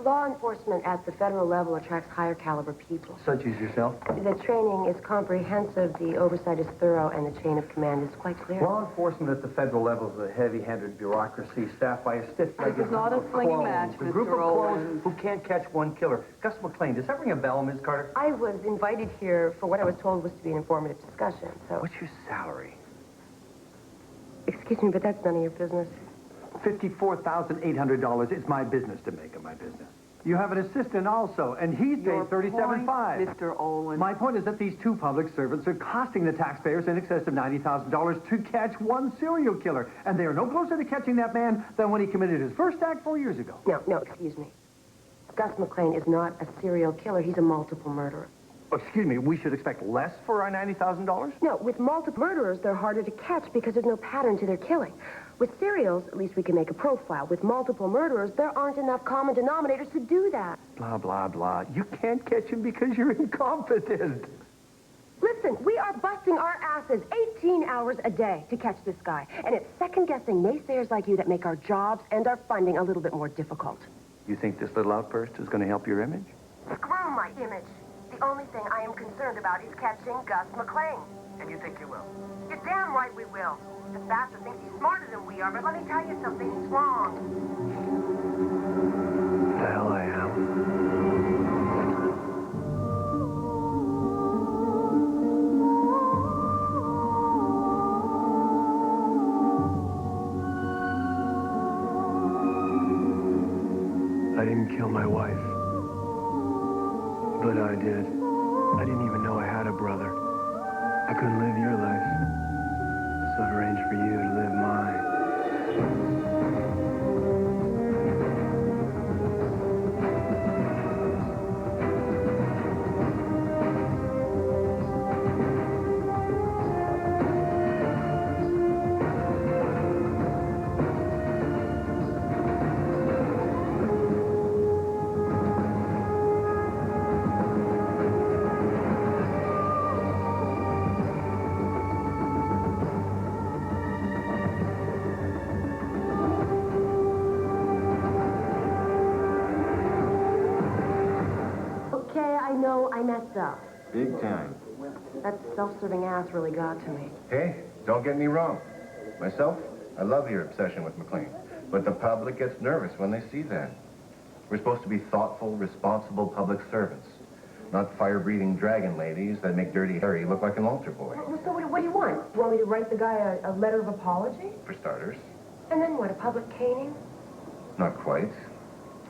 law enforcement at the federal level attracts higher caliber people. Such as yourself? The training is comprehensive, the oversight is thorough, and the chain of command is quite clear. Law enforcement at the federal level is a heavy-handed bureaucracy staffed by a stiff-legged This is not a swinging match, a group of Mr. Owens. clones who can't catch one killer. Gus McLean, does that ring a bell, Ms. Carter? I was invited here for what I was told was to be an informative discussion, so... What's your salary? Excuse me, but that's none of your business. $54,800. It's my business to make it my business. You have an assistant also, and he's paid $37,500. Mr. Olin. My point is that these two public servants are costing the taxpayers in excess of $90,000 to catch one serial killer, and they are no closer to catching that man than when he committed his first act 4 years ago. No, excuse me. Gus McLean is not a serial killer. He's a multiple murderer. Excuse me, we should expect less for our $90,000? No, with multiple murderers, they're harder to catch because there's no pattern to their killing. With serials, at least we can make a profile. With multiple murderers, there aren't enough common denominators to do that. Blah, blah, blah. You can't catch him because you're incompetent. Listen, we are busting our asses 18 hours a day to catch this guy. And it's second-guessing naysayers like you that make our jobs and our funding a little bit more difficult. You think this little outburst is going to help your image? Screw my image. The only thing I am concerned about is catching Gus McLean. And you think you will? You're damn right we will. The bastard thinks he's smarter than we are, but let me tell you something, he's wrong. The hell I am. I didn't kill my wife. But I did. I didn't even know I had a brother. I couldn't live your life. So I've arranged for you to live mine. I messed up. Big time. That self-serving ass really got to me. Hey, don't get me wrong. Myself, I love your obsession with McLean. But the public gets nervous when they see that. We're supposed to be thoughtful, responsible public servants. Not fire-breathing dragon ladies that make Dirty Harry look like an altar boy. Well, so what do you want? You want me to write the guy a letter of apology? For starters. And then what, a public caning? Not quite.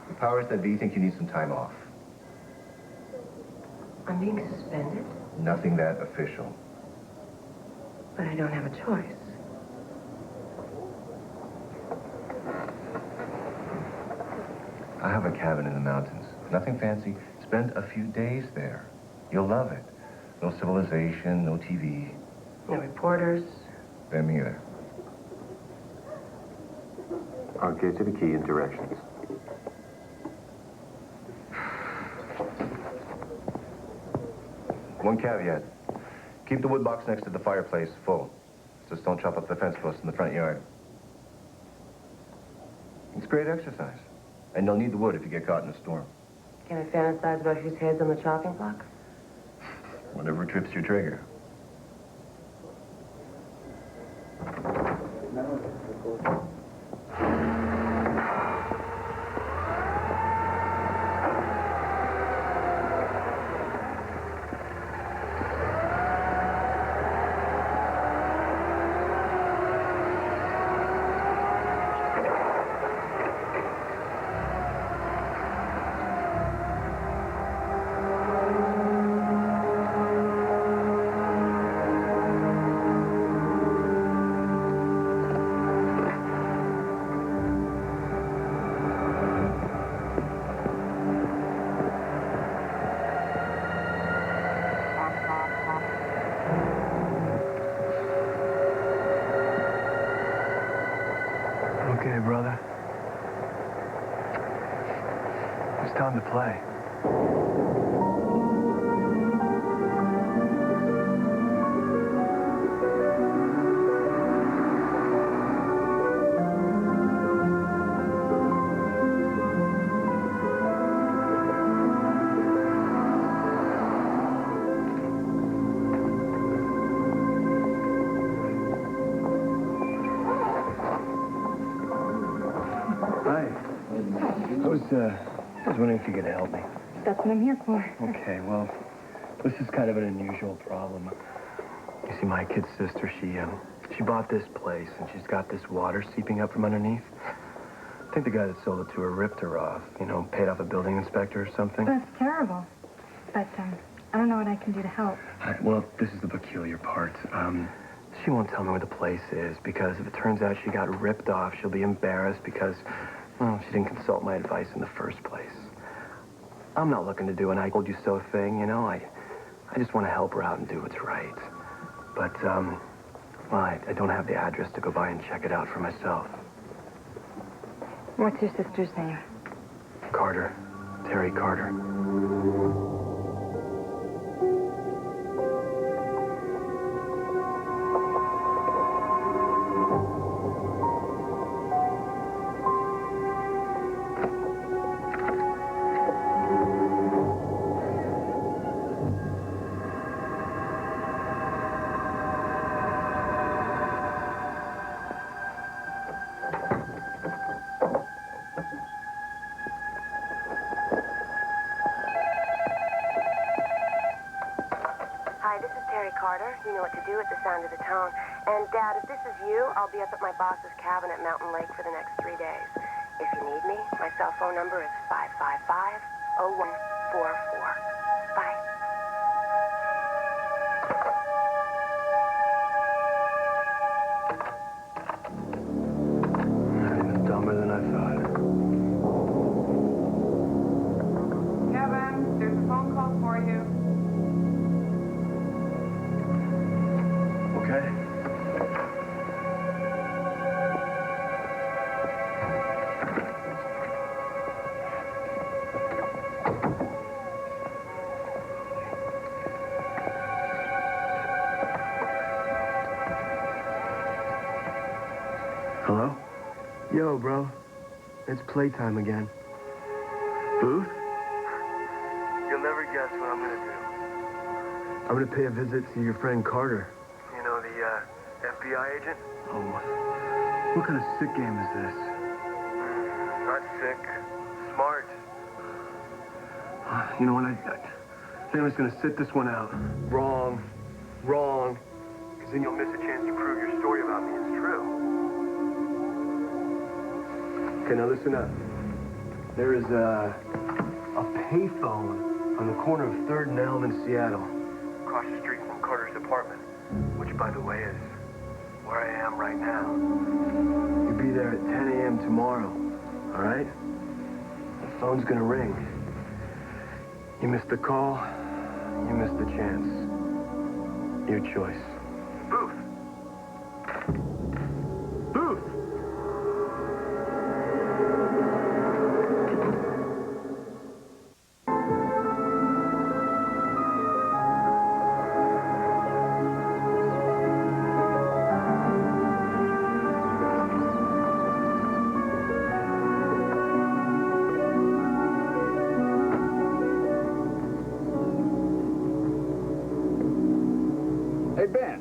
The powers that be think you need some time off. I'm being suspended? Nothing that official. But I don't have a choice. I have a cabin in the mountains. Nothing fancy. Spend a few days there. You'll love it. No civilization, no TV. No reporters. Them either. I'll get you the key and directions. One caveat. Keep the wood box next to the fireplace full. Just don't chop up the fence posts in the front yard. It's great exercise. And you'll need the wood if you get caught in a storm. Can I fantasize about whose head's on the chopping block? Whatever trips your trigger. Okay, brother. It's time to play. I was wondering if you could help me. That's what I'm here for. Okay, well, this is kind of an unusual problem. You see, my kid's sister, she bought this place, and she's got this water seeping up from underneath. I think the guy that sold it to her ripped her off, you know, paid off a building inspector or something. That's terrible. But, I don't know what I can do to help. Well, this is the peculiar part. She won't tell me where the place is, because if it turns out she got ripped off, she'll be embarrassed because, well, she didn't consult my advice in the first place. I'm not looking to do an I told you so thing, you know. I just want to help her out and do what's right. But, well, I don't have the address to go by and check it out for myself. What's your sister's name? Carter. Terry Carter. Hi, this is Terry Carter. You know what to do at the sound of the tone. And, Dad, if this is you, I'll be up at my boss's cabin at Mountain Lake for the next 3 days. If you need me, my cell phone number is 555-0144. Bye. I'm dumber than I thought. Kevin, there's a phone call for you. Okay. Hello? Yo, bro. It's playtime again. Booth? You'll never guess what I'm gonna do. I'm gonna pay a visit to your friend Carter. You know, the FBI agent? Oh, what kind of sick game is this? Not sick. Smart. You know what? I think I'm just gonna sit this one out. Wrong. Wrong. Because then you'll miss a chance to prove your story about me is true. Okay, now listen up. There is a payphone on the corner of 3rd and Elm in Seattle. Across the street from Carter's apartment, which, by the way, is where I am right now. You'll be there at 10 a.m. tomorrow, all right? The phone's gonna ring. You missed the call, you missed the chance. Your choice. Booth! Booth! Hey, Ben,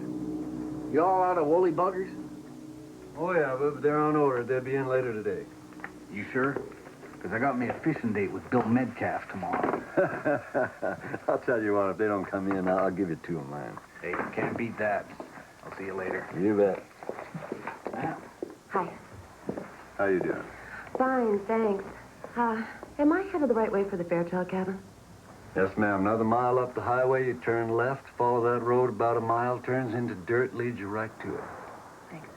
you all out of woolly buggers? Oh, yeah, but they're on order. They'll be in later today. You sure? Because I got me a fishing date with Bill Metcalf tomorrow. I'll tell you what, if they don't come in, I'll give you 2 of mine. Hey, can't beat that. I'll see you later. You bet. Hi. How you doing? Fine, thanks. Am I headed the right way for the Fairchild cabin? Yes, ma'am. Another mile up the highway, you turn left, follow that road about a mile, turns into dirt, leads you right to it. Thanks.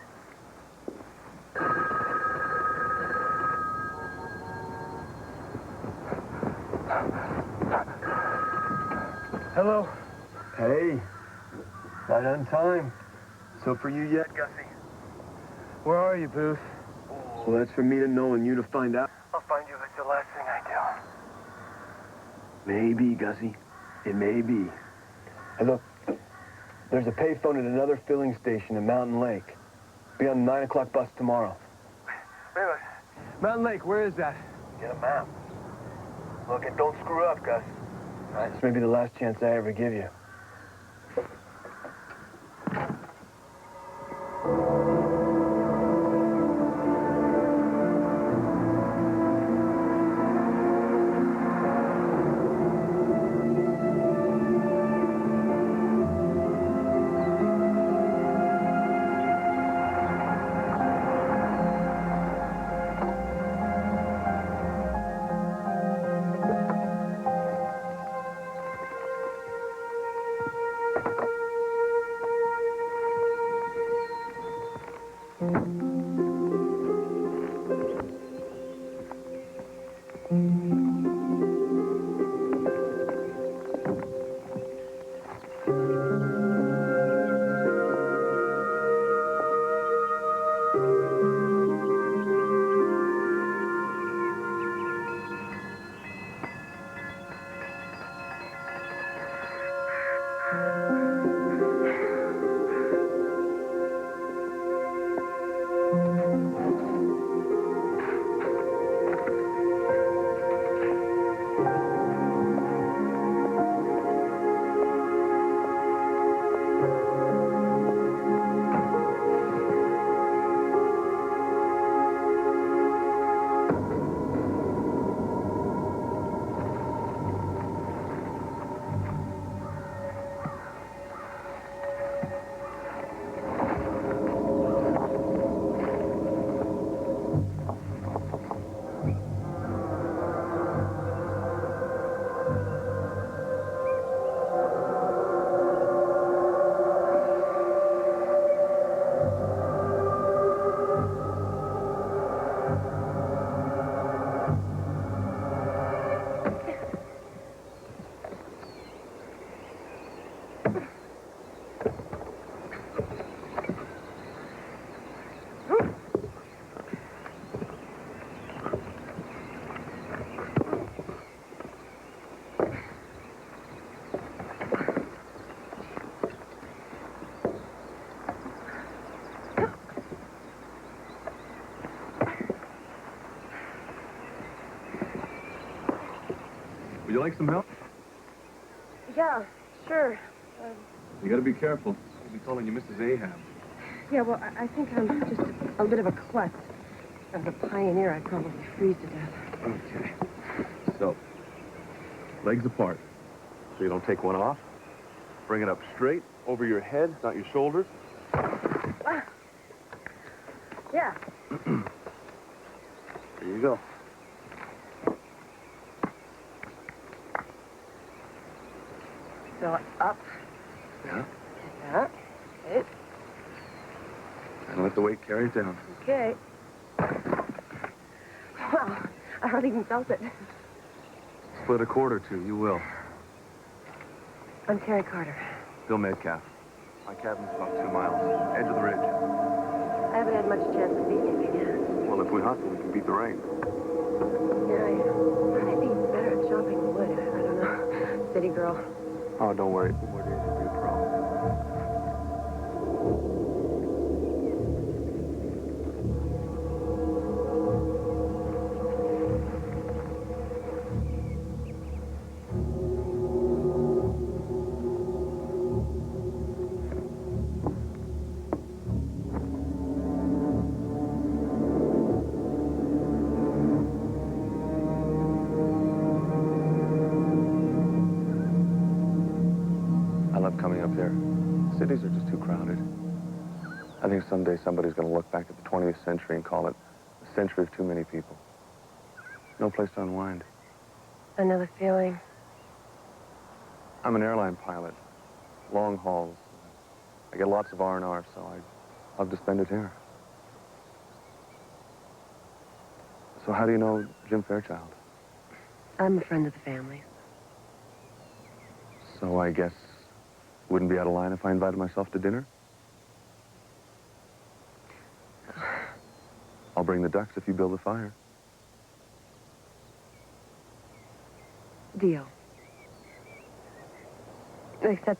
Hello. Hey. Right on time. So for you yet, Gussie? Where are you, Booth? Well, that's for me to know and you to find out. I'll find you if it's the last thing I do. Maybe, Gussie. It may be. Hey, look. There's a payphone at another filling station in Mountain Lake. Be on the 9 o'clock bus tomorrow. Wait a minute. Mountain Lake, where is that? Get a map. Look, and don't screw up, Gus. All right, this may be the last chance I ever give you. Would you like some help? Yeah, sure. You gotta be careful. I'll be calling you Mrs. Ahab. Yeah, well, I think I'm just a bit of a klutz. As a pioneer, I'd probably freeze to death. Okay. So, legs apart. So you don't take one off. Bring it up straight over your head, not your shoulders. Yeah. There you go. So up. Yeah. Yeah. It. And let the weight carry it down. Okay. Wow, I hardly even felt it. Split a cord or two, you will. I'm Terry Carter. Bill Metcalf. My cabin's about 2 miles. Edge of the ridge. I haven't had much chance of beating it yet. Well, if we hustle, we can beat the rain. Yeah, I'd probably be better at chopping wood. I don't know. City girl. Oh, don't worry. We're going to be a pro. Coming up here. Cities are just too crowded. I think someday somebody's going to look back at the 20th century and call it a century of too many people. No place to unwind. Another feeling. I'm an airline pilot. Long hauls. I get lots of R&R, so I love to spend it here. So how do you know Jim Fairchild? I'm a friend of the family. So I guess wouldn't be out of line if I invited myself to dinner? I'll bring the ducks if you build a fire. Deal. Except